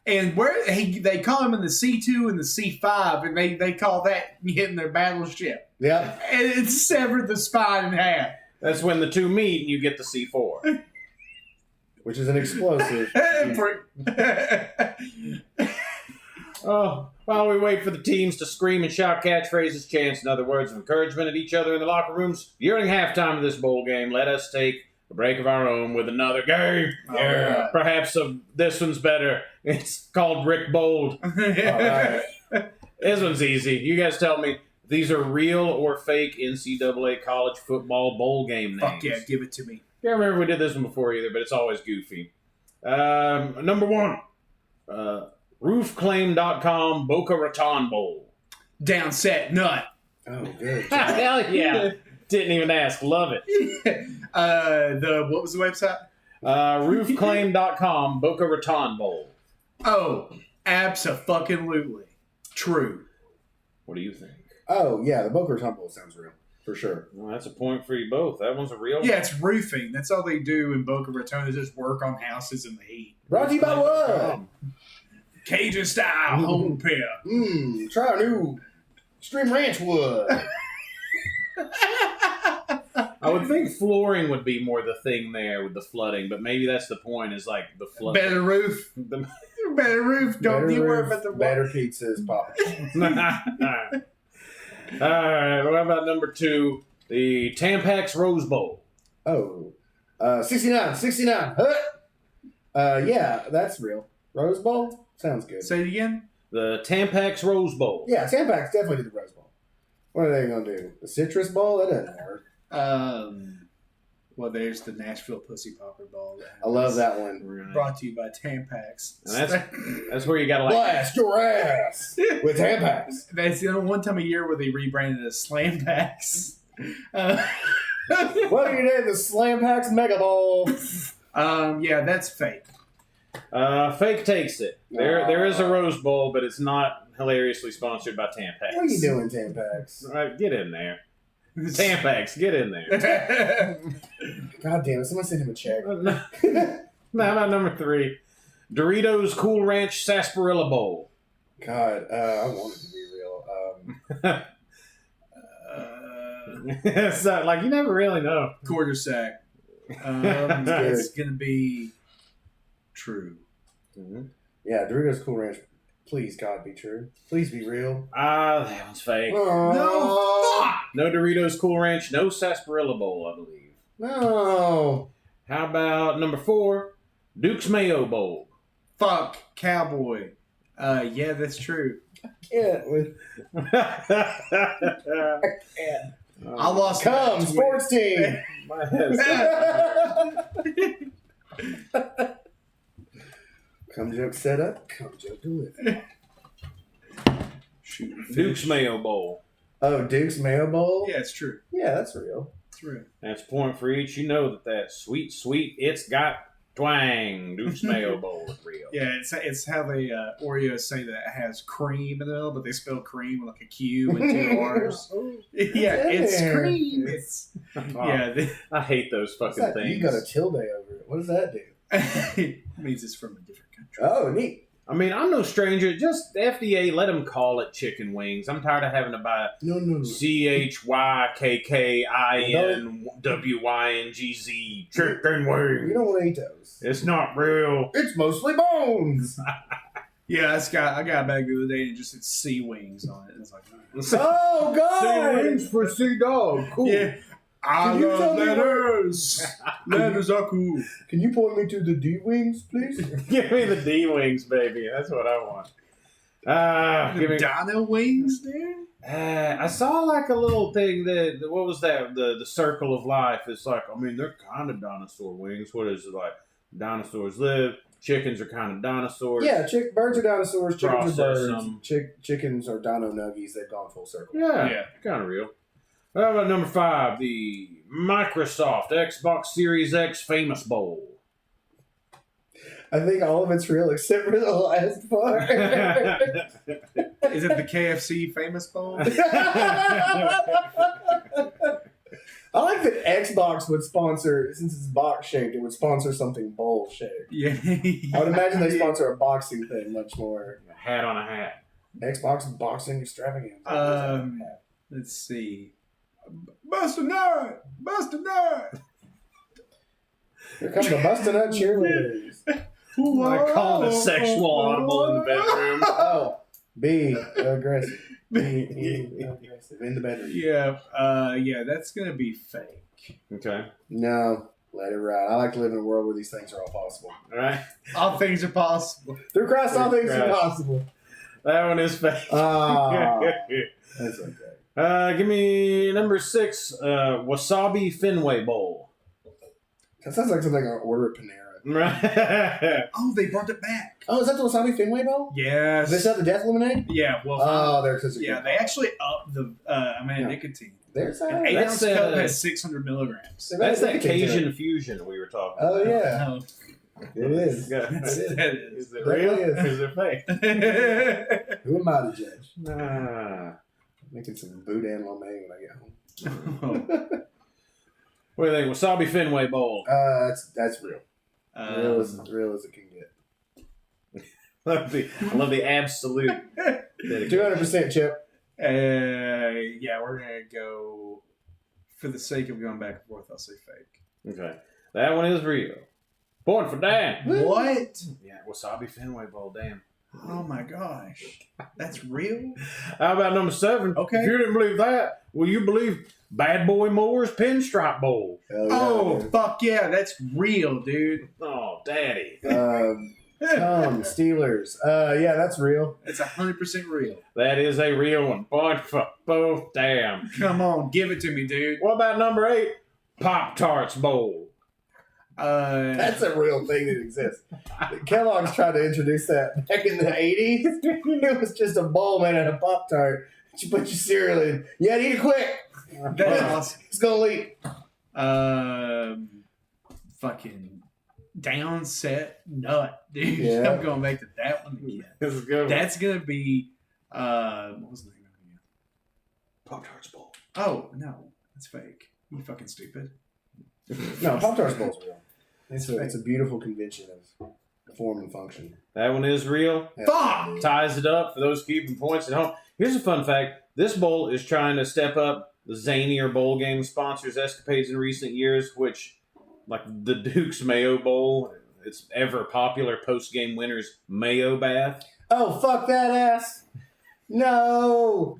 and they call him in the C2 and the C5, and they call that hitting their battleship. Yep. And it severed the spine in half. That's when the two meet and you get the C4. Which is an explosive. Oh, while we wait for the teams to scream and shout catchphrases, chants, and other words of encouragement at each other in the locker rooms, during halftime of this bowl game, let us take a break of our own with another game. Yeah. Perhaps this one's better. It's called Rick Bold. Alright. This one's easy. You guys tell me, these are real or fake NCAA college football bowl game names. Fuck yeah, give it to me. Can't remember if we did this one before either, but it's always goofy. Number one, roofclaim.com Boca Raton Bowl. Down, set, nut. Oh, good. Hell yeah. Didn't even ask. Love it. What was the website? Roofclaim.com Boca Raton Bowl. Oh, abso-fucking-lutely. True. What do you think? Oh, yeah, the Boca Raton Bowl sounds real. For sure. Well, that's a point for you both. That one's a real. Yeah, it's roofing. That's all they do in Boca Raton. They just work on houses in the heat. Brought to you by what? Cajun style home repair. Try our new Extreme Ranch wood. I would think flooring would be more the thing there with the flooding, but maybe that's the point. Is like the flood. Better roof. Better roof. Don't you worry about the better pizzas, Papa. All right. What about number 2? The Tampax Rose Bowl. Oh, 69. Yeah, that's real. Rose Bowl sounds good. Say it again. The Tampax Rose Bowl. Yeah, Tampax definitely did the Rose Bowl. What are they gonna do? The Citrus Bowl? That doesn't work. Well, there's the Nashville Pussy Popper Bowl. I love that one. Right. Brought to you by Tampax. And that's where you gotta like Blast your ass with Tampax. That's the only one time a year where they rebranded as Slam Packs. What do you name the Slam Packs Mega Bowl? Yeah, that's fake. Fake takes it. There is a Rose Bowl, but it's not hilariously sponsored by Tampax. What are you doing, Tampax? All right, get in there. Tampax, get in there. God damn it! Someone send him a check. Now about number 3, Doritos Cool Ranch Sarsaparilla Bowl. God, I want it to be real. So, like you never really know. Quarter sack. It's gonna be true. Mm-hmm. Yeah, Doritos Cool Ranch. Please, God, be true. Please be real. That one's fake. No, No Doritos Cool Ranch, no Sarsaparilla Bowl, I believe. no. How about number 4, Duke's Mayo Bowl? Fuck cowboy. Yeah, that's true. Yeah, with I lost. come sports team. My head's Come joke set up. Come joke deliver. Shoot. Duke's Mayo Bowl. Oh, Duke's Mayo Bowl. Yeah, it's true. Yeah, that's real. It's real. That's a point for each. You know that sweet, it's got twang. Duke's Mayo Bowl is real. Yeah, it's how they Oreos say that it has cream in the middle, but they spell cream with like a Q and 2 R's. Yeah, it's cream. It's I hate those fucking that? things. You got a tilde over it. What does that do? it means it's from a different country. Oh, neat. I mean, I'm no stranger. Just FDA, let them call it chicken wings. I'm tired of having to buy No. CHYKKINWYNGZ chicken We wings. don't want to eat those. It's not real. It's mostly bones. Yeah, I got a bag the other day and it just said sea wings on it. It's like, Oh, God. wings for Sea Dog. Cool. yeah, I Can you tell love me letters. Letters are cool. Can you point me to the D wings, please? Give me the D wings, baby. That's what I want. Give me. Dino wings there? I saw like a little thing that what was that? The circle of life. It's like they're kind of dinosaur wings. What is it like? Dinosaurs live. Chickens are kind of dinosaurs. Yeah, birds are dinosaurs. Chickens are Process birds. them. Chickens are dino nuggies. They've gone full circle. Yeah, kind of real. How about number 5? The Microsoft Xbox Series X Famous Bowl. I think all of it's real except for the last part. Is it the KFC famous bowl? I like that Xbox would sponsor, since it's box shaped, it would sponsor something bowl shaped. Yeah. I would imagine they sponsor a boxing thing much more. A hat on a hat. Xbox boxing extravaganza. Let's see. Buster Nut! Buster Nut! Here come the Bustin' Nut cheerleaders. I call it a sexual audible in the bedroom. Oh, be aggressive. Be aggressive in the bedroom. Yeah, that's gonna be fake. Okay. No, let it ride. I like to live in a world where these things are all possible. All right. All things are possible. Through Christ, all things are Christ. possible. That one is fake. That's okay. Give me number 6, Wasabi Fenway Bowl. That sounds like something I order at Panera. Right. Oh, they brought it back. Oh, is that the Wasabi Fenway Bowl? Yes. Is this not the Death Lemonade? Yeah, well, Oh, they're because they actually upped the nicotine. There's An that. 8-ounce That's, cup has 600 milligrams. That's that Cajun fusion we were talking about. Oh, yeah. Oh. It is. Yeah. That Is it That real? is. Is it fake? Who am I to judge? Nah. Making some boudin lo mein when I get home. What do you think? Wasabi Fenway Bowl. That's real. Real as it can get. I love the absolute. 200% Chip. Yeah, we're gonna go. For the sake of going back and forth, I'll say fake. Okay, that one is real. Point for Dan. What? Yeah, Wasabi Fenway Bowl. Damn. Oh my gosh, that's real. How about number 7? Okay. If you didn't believe that, will you believe Bad Boy Moore's Pinstripe Bowl? Fuck yeah, that's real, dude. Oh, daddy. Steelers. Yeah, that's real. It's 100% real. That is a real one. Point for both. Damn. Come on, give it to me, dude. What about number 8? Pop-Tarts Bowl. That's a real thing that exists. Kellogg's tried to introduce that back in the 80s. It was just a bowl made out of Pop-Tart. You put your cereal in. You had to eat it quick. That's awesome. It's going to leak. Fucking downset nut, dude. Yeah. I'm going back to that one again. This is good. That's going to be, what was the name of it again? Pop-Tarts Bowl. Oh, no. That's fake. You fucking stupid. No, Pop-Tarts Bowl's real. It's a beautiful convention of form and function. That one is real. Fuck! Ties it up for those keeping points at home. Here's a fun fact. This bowl is trying to step up the zanier bowl game sponsors' escapades in recent years, which, like the Duke's Mayo Bowl, its ever popular post-game winners Mayo Bath. Oh, fuck that ass. No.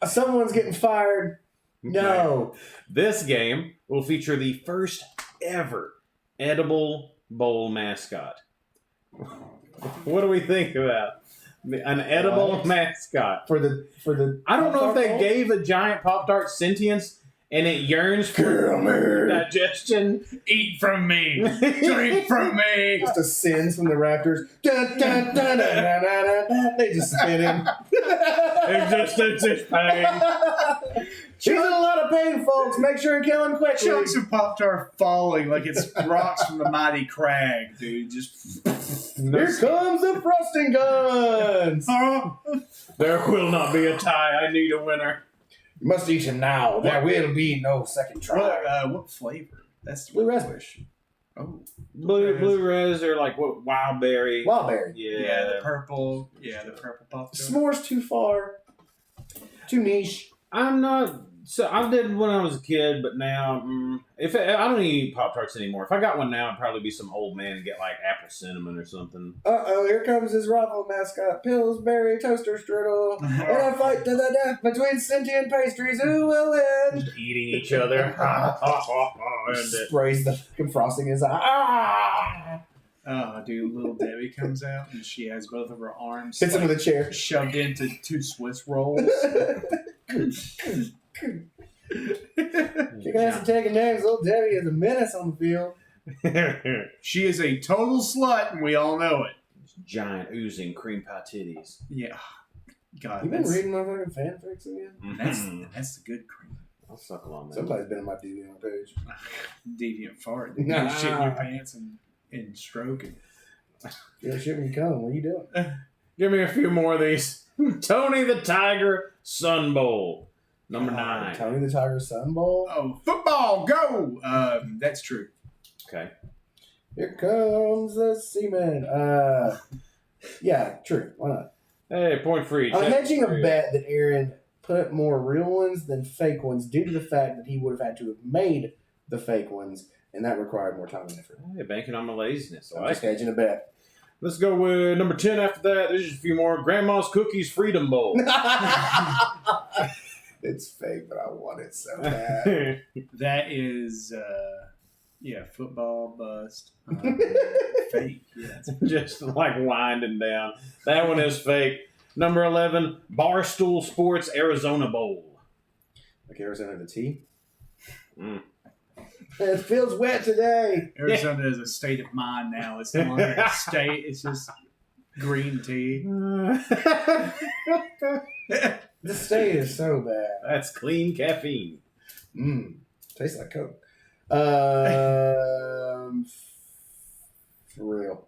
Someone's getting fired. No. This game will feature the first ever edible bowl mascot. What do we think about an edible mascot For the I don't know if they Bowl? gave a giant Pop-Tart sentience and it yearns for digestion. Eat from me. Drink from me. Just the sins from the Raptors. Dun, dun, dun, dun, dun, dun, dun. They just spin him. Existence is pain. She's in a lot of pain, folks. Make sure and kill him quickly. Chunks of Pop-Tart falling like it's rocks from the mighty crag, dude. Just Here comes the frosting guns. There will not be a tie. I need a winner. You must eat him now. There will be no second try. what flavor? That's the Blue real raspberry. question. Oh, Blue res or like what? Wild berry. Wildberry. Yeah. the purple. Yeah, the purple Pop-Tart. S'mores too far. Too niche. I'm not. So I did when I was a kid, but now I don't eat Pop-Tarts anymore. If I got one now, it'd probably be some old man and get like apple cinnamon or something. Uh-oh, here comes his rival mascot, Pillsbury Toaster Strudel. In a fight to the death between sentient pastries, who will win? Just eating each other. And Sprays the fucking frosting in his eye. Ah! Oh, dude, little Debbie comes out and she has both of her arms Hits him with a chair. shoved into 2 Swiss rolls. Chicken ass and taking names. Little Debbie is a menace on the field. She is a total slut, and we all know it. giant oozing cream pie titties. Yeah. God, You been reading motherfucking fanfics again? That's the good cream. I'll suckle on that. Somebody's been on my DVR page. Deviant fart. Nah. You shit in your pants and stroking. Yeah, shit when you come. What are you doing? Give me a few more of these. Tony the Tiger Sun Bowl. Number 9. Tony the Tiger Sun Bowl. Oh, football, go! That's true. Okay. Here comes the seaman. Yeah, true. Why not? Hey, point for each. I'm hedging a Free. bet that Aaron put more real ones than fake ones due to the fact that he would have had to have made the fake ones, and that required more time and effort. Hey, banking on my laziness. So I'm just hedging a bet. Let's go with number 10 after that. There's just a few more. Grandma's Cookies Freedom Bowl. It's fake, but I want it so bad. That is, football bust. Fake. Yeah, it's Just like winding down. That one is fake. Number 11, Barstool Sports Arizona Bowl. Like Arizona the tea. Mm. It feels wet today. Arizona is a state of mind now. It's no longer a state. It's just green tea. This state is so bad. That's clean caffeine. Tastes like Coke. Real.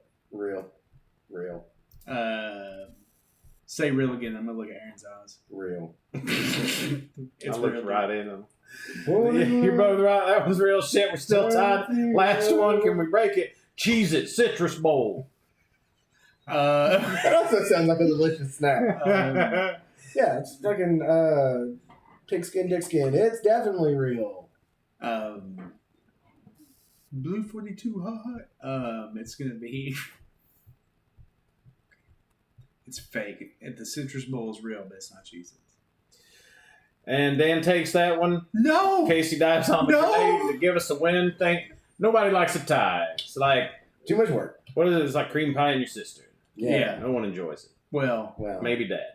Say real again. I'm gonna look at Aaron's eyes. Real. It's I looked real. right in them. You're both right. That was real shit. We're still tied. Last one. Can we break it? Cheese It Citrus Bowl. That also sounds like a delicious snack. Yeah, it's fucking pigskin dickskin. It's definitely real. Blue 42 hot. It's gonna be. It's fake. The Citrus Bowl is real, but it's not cheese. And Dan takes that one. No! Casey dives on the grenade to give us a win. Nobody likes a tie. It's like... Too much work. What is it? It's like cream pie and your sister. Yeah. No one enjoys it. Well. Maybe Dad.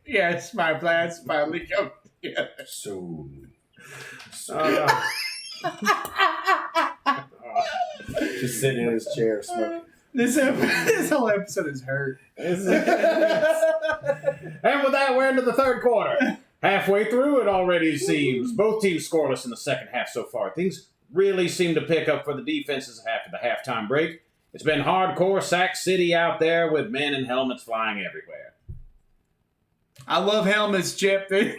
Yes, my plans finally come together. Soon. Just sitting in his chair smoking. This whole episode is hurt. And with that, we're into the third quarter. Halfway through it already, it seems. Both teams scoreless in the second half so far. Things really seem to pick up for the defenses after the halftime break. It's been hardcore Sack City out there with men in helmets flying everywhere. I love helmets, Chip. The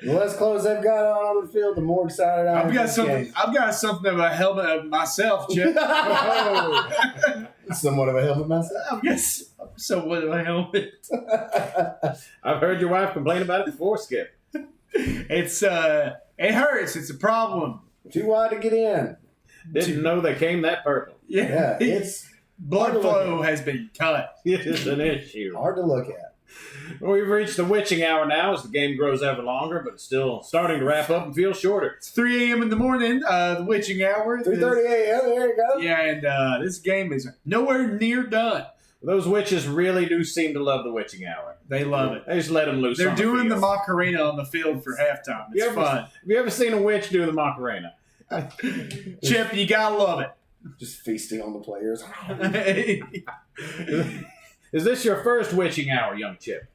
less clothes they've got on the field, the more excited I am. I've got something of a helmet of myself, Chip. Somewhat of a helmet myself. I've got somewhat of a helmet. I've heard your wife complain about it before, Skip. It hurts. It's a problem. Too wide to get in. Didn't know they came that purple. Yeah, it's blood flow has been cut. It's an issue. Hard to look at. Well, we've reached the witching hour now as the game grows ever longer, but it's still starting to wrap up and feel shorter. It's 3 a.m. in the morning, the witching hour. 3:30 a.m., there you go. Yeah, and this game is nowhere near done. Those witches really do seem to love the witching hour. They love it. They just let them loose. They're on doing the the Macarena on the field for halftime. It's fun. Have you ever seen a witch do the Macarena? Chip, you gotta love it. Just feasting on the players. Is this your first witching hour, young Chip?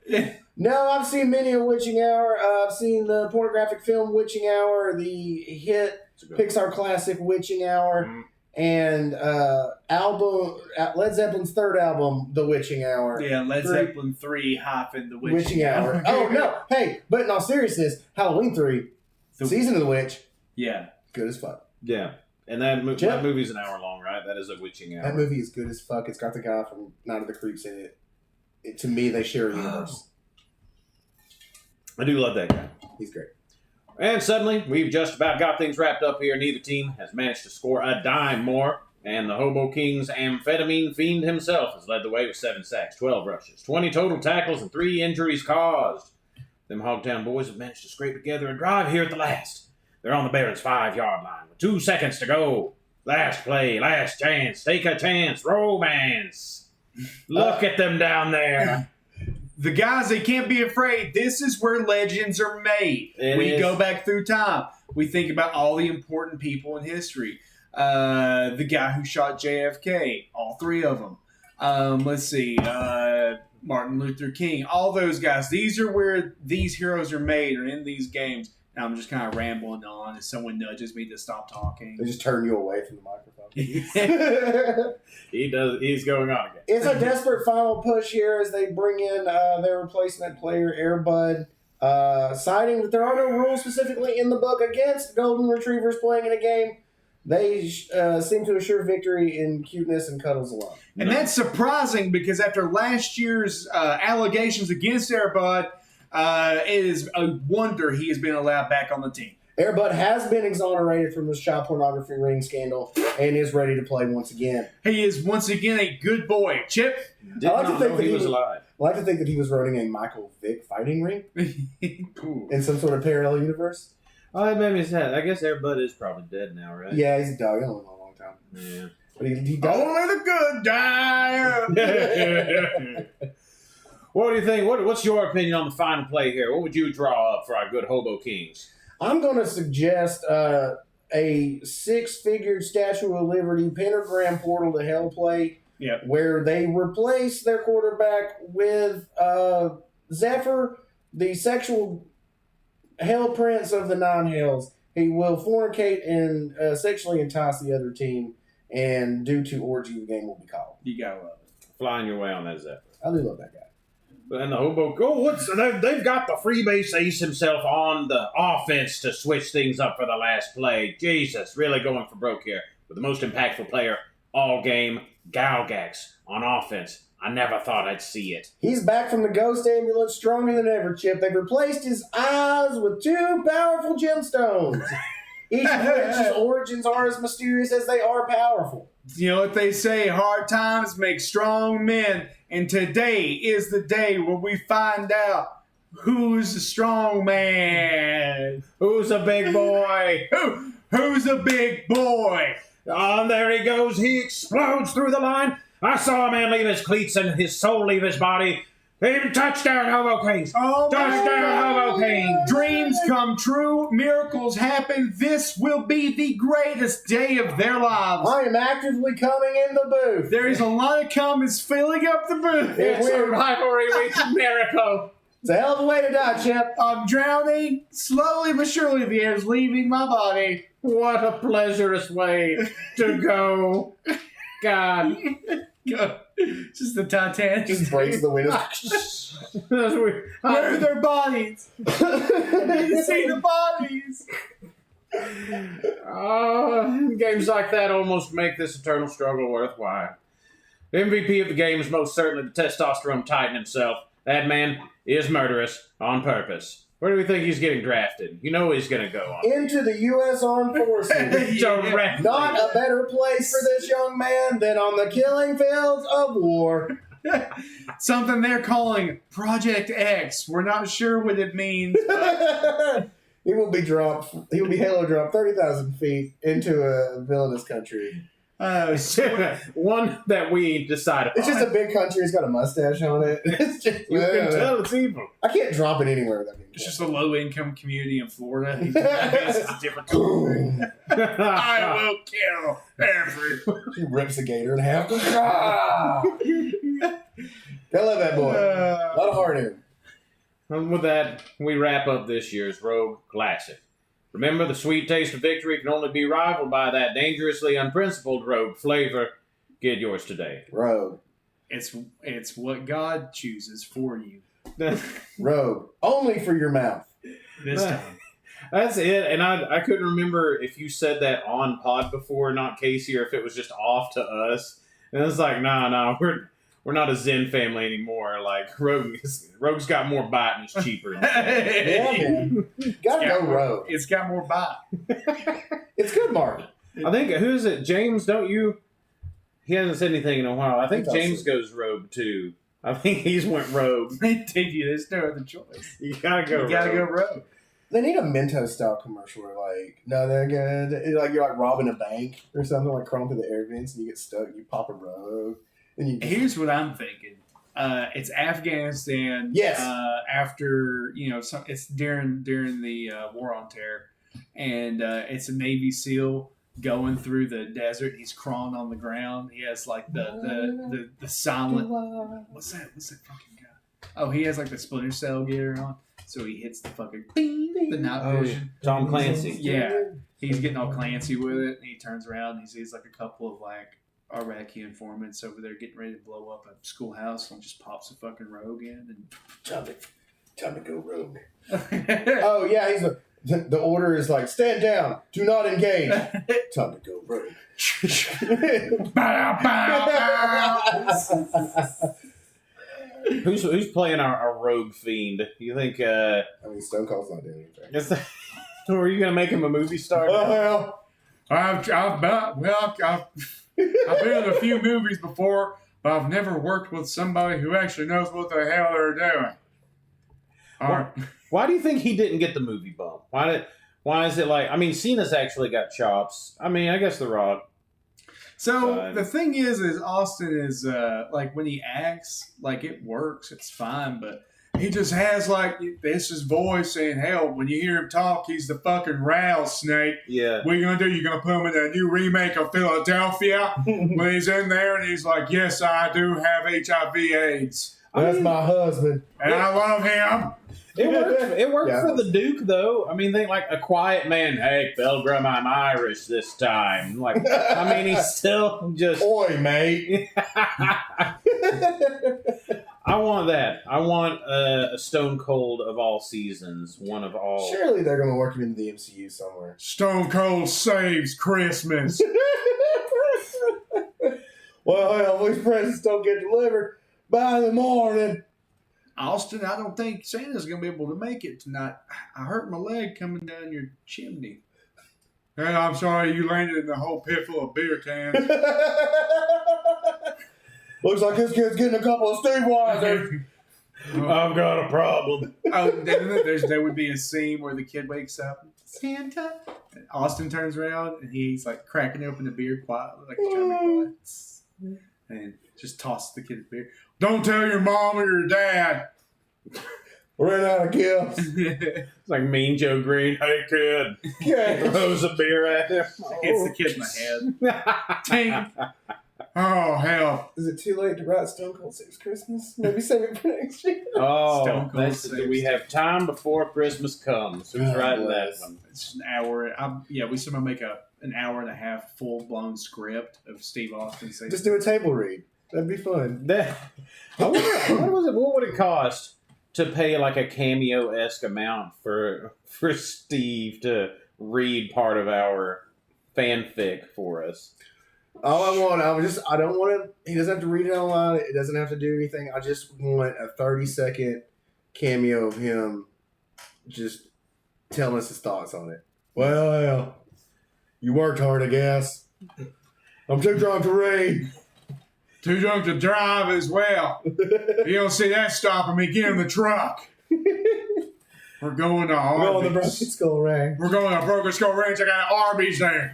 No, I've seen many a witching hour. I've seen the pornographic film Witching Hour, the hit Pixar classic Witching Hour, and Led Zeppelin's third album, The Witching Hour. Yeah, Led Zeppelin 3 hyphen The Witching Hour. Oh, no. Hey, but in all seriousness, Halloween 3, Season of the Witch. Yeah. Good as fuck. Yeah. And that movie's an hour long, right? That is a witching hour. That movie is good as fuck. It's got the guy from Night of the Creeps in it. To me, they share a universe. I do love that guy. He's great. And suddenly, we've just about got things wrapped up here. Neither team has managed to score a dime more. And the Hobo King's amphetamine fiend himself has led the way with 7 sacks, 12 rushes, 20 total tackles, and 3 injuries caused. Them Hogtown boys have managed to scrape together a drive here at the last. They're on the Barons' 5-yard line with 2 seconds to go. Last play, last chance, take a chance, romance. Look at them down there. The guys, they can't be afraid. This is where legends are made. We go back through time. We think about all the important people in history. The guy who shot JFK, all 3 of them. Let's see, Martin Luther King, all those guys. These are where these heroes are made, or in these games. Now I'm just kind of rambling on as someone nudges me to stop talking. They just turn you away from the microphone. He's going on again. It's a desperate final push here as they bring in their replacement player, Air Bud, citing that there are no rules specifically in the book against golden retrievers playing in a game. They seem to assure victory in cuteness and cuddles alone. And that's surprising because after last year's allegations against Air Bud, it is a wonder he has been allowed back on the team. Air Bud has been exonerated from the child pornography ring scandal and is ready to play once again. He is once again a good boy. Chip? I like to think that he was alive. I like to think that he was running a Michael Vick fighting ring in some sort of parallel universe. Oh, that made me sad. I guess Air Bud is probably dead now, right? Yeah, he's a dog. He's only lived a long time. Yeah. But he died. Only the good die. What do you think? What's your opinion on the final play here? What would you draw up for our good Hobo Kings? I'm going to suggest a 6-figure Statue of Liberty pentagram portal to hell play, where they replace their quarterback with Zephyr, the sexual hell prince of the 9 hells. He will fornicate and sexually entice the other team, and due to orgy, the game will be called. You gotta love it. Flying your way on that Zephyr. I do love that guy. And the hobo, they've got the freebase ace himself on the offense to switch things up for the last play. Jesus, really going for broke here. With the most impactful player all game, Galgax, on offense. I never thought I'd see it. He's back from the ghost ambulance stronger than ever, Chip. They've replaced his eyes with 2 powerful gemstones. Each of which's origins are as mysterious as they are powerful. You know what they say, hard times make strong men. And today is the day where we find out who's the strong man. Who's a big boy? Who's a big boy? Oh, there he goes. He explodes through the line. I saw a man leave his cleats and his soul leave his body. Touchdown, Hobo Kings. Oh, Touchdown, Hobo Kings. Dreams come true. Miracles happen. This will be the greatest day of their lives. I am actively coming in the booth. There is a lot of comments filling up the booth. It's a rivalry week miracle. It's a hell of a way to die, Chip. I'm drowning. Slowly but surely the air is leaving my body. What a pleasurous way to go. God. Just the Titanic. Just breaks the window. Where are their bodies? I need to see the bodies. Games like that almost make this eternal struggle worthwhile. The MVP of the game is most certainly the testosterone titan himself. That man is murderous on purpose. Where do we think he's getting drafted? You know he's going to go on. Into the U.S. Armed Forces. Directly. Not a better place for this young man than on the killing fields of war. Something they're calling Project X. We're not sure what it means. But He will be Halo dropped 30,000 feet into a villainous country. One that we decided It's just a big country. It's got a mustache on it. It's just, You can tell it's evil. I can't drop it anywhere without being it's just a low-income community in Florida. It's a different I will kill everyone. He rips the gator in half. I love that boy. A lot of heart in him. And with that, we wrap up this year's Rogue Classic. Remember, the sweet taste of victory can only be rivaled by that dangerously unprincipled rogue flavor. Get yours today. Rogue. It's what God chooses for you Rogue. Only for your mouth. this time. That's it. And I couldn't remember if you said that on pod before, not Casey, or if it was just off to us. And it's like, nah, we're not a Zen family anymore. Like, Rogue's got more bite and it's cheaper. Yeah, man. Gotta go Rogue. It's got more bite. It's good, Mark. I think, who is it? James, don't you? He hasn't said anything in a while. I think James goes Rogue too. I think he's went Rogue. They take you. There's no other choice. You gotta go Rogue. They need a Mentos style commercial where, like, no, they're good. Like, you're like robbing a bank or something, like crawling through the air vents and you get stuck. You pop a Rogue. And you Here's what I'm thinking. It's Afghanistan. Yes. After it's during the War on Terror, and it's a Navy SEAL going through the desert. He's crawling on the ground. He has like the silent. What's that fucking guy? Oh, he has like the Splinter Cell gear on, so he hits the fucking the night vision. Tom Clancy. Yeah, he's getting all Clancy with it, and he turns around and he sees like a couple of like Iraqi informants over there getting ready to blow up a schoolhouse, and just pops a fucking rogue in and time to go rogue. Oh yeah, he's the order is like, stand down, do not engage. Time to go rogue. Who's playing our rogue fiend? You think? I mean, Stone Cold's not doing anything. Or are you gonna make him a movie star? Well, I've been in a few movies before, but I've never worked with somebody who actually knows what the hell they're doing. All right. Why do you think he didn't get the movie bump? Why is it like? I mean, Cena's actually got chops. I mean, I guess The Rock. So the thing is Austin is like when he acts, like it works, it's fine, but he just has like this his voice saying, hell, when you hear him talk, he's the fucking rattlesnake. Yeah. What are you gonna do? You're gonna put him in a new remake of Philadelphia when he's in there and he's like, yes, I do have HIV/AIDS. that's my husband. And I love him. It worked Yeah. for the Duke, though. I mean, they like a quiet man. Hey, Pilgrim, I'm Irish this time. Like, I mean, he's still just. Oi, mate. I want that. I want a Stone Cold of all seasons. One of all. Surely they're going to work it into the MCU somewhere. Stone Cold saves Christmas. Well, these presents don't get delivered by the morning. Austin, I don't think Santa's going to be able to make it tonight. I hurt my leg coming down your chimney. Hey, I'm sorry you landed in a whole pit full of beer cans. Looks like this kid's getting a couple of Steve Weiser. I've got a problem. There would be a scene where the kid wakes up, Santa. And Austin turns around and he's like cracking open the beer quietly, like he's trying to be quiet, and just tosses the kid a beer. Don't tell your mom or your dad. Ran out of gifts. It's like Mean Joe Green. Hey, kid. Yeah. Throws a beer at him. Hits the kid in the head. Ting. Oh, hell. Is it too late to write Stone Cold Saves Christmas? Maybe save it for next year. Oh, Stone Cold saves we have time before Christmas comes. Who's writing that one? It's an hour. We somehow make an hour and a half full blown script of Steve Austin saying. Just do a table read. That'd be fun. What would it cost to pay like a cameo-esque amount for Steve to read part of our fanfic for us? All I want, I don't want him. He doesn't have to read it online. It doesn't have to do anything. I just want a 30-second cameo of him just telling us his thoughts on it. Well, you worked hard, I guess. I'm too drunk to read. Too drunk to drive as well. You don't see that stopping me. Get in the truck. We're going to Arby's. We're going to Broken Skull Ranch. We're going to Broken Skull Ranch. I got Arby's there.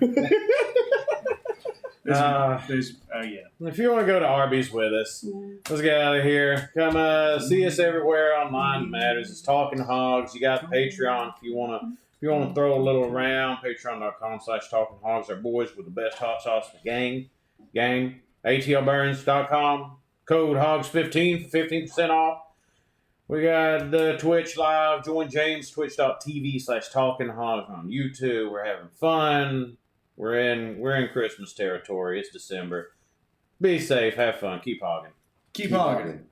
If you want to go to Arby's with us, let's get out of here. Come see us everywhere online. It matters. It's Talking Hogs. You got Patreon if you want to throw a little around. Patreon.com/Talking Hogs. Our boys with the best hot sauce in the gang. ATLBurns.com. Code HOGS15 for 15% off. We got the Twitch live. Join James, twitch.tv/Talking Hogs on YouTube. We're having fun. We're in Christmas territory. It's December. Be safe. Have fun. Keep hogging. Keep hogging.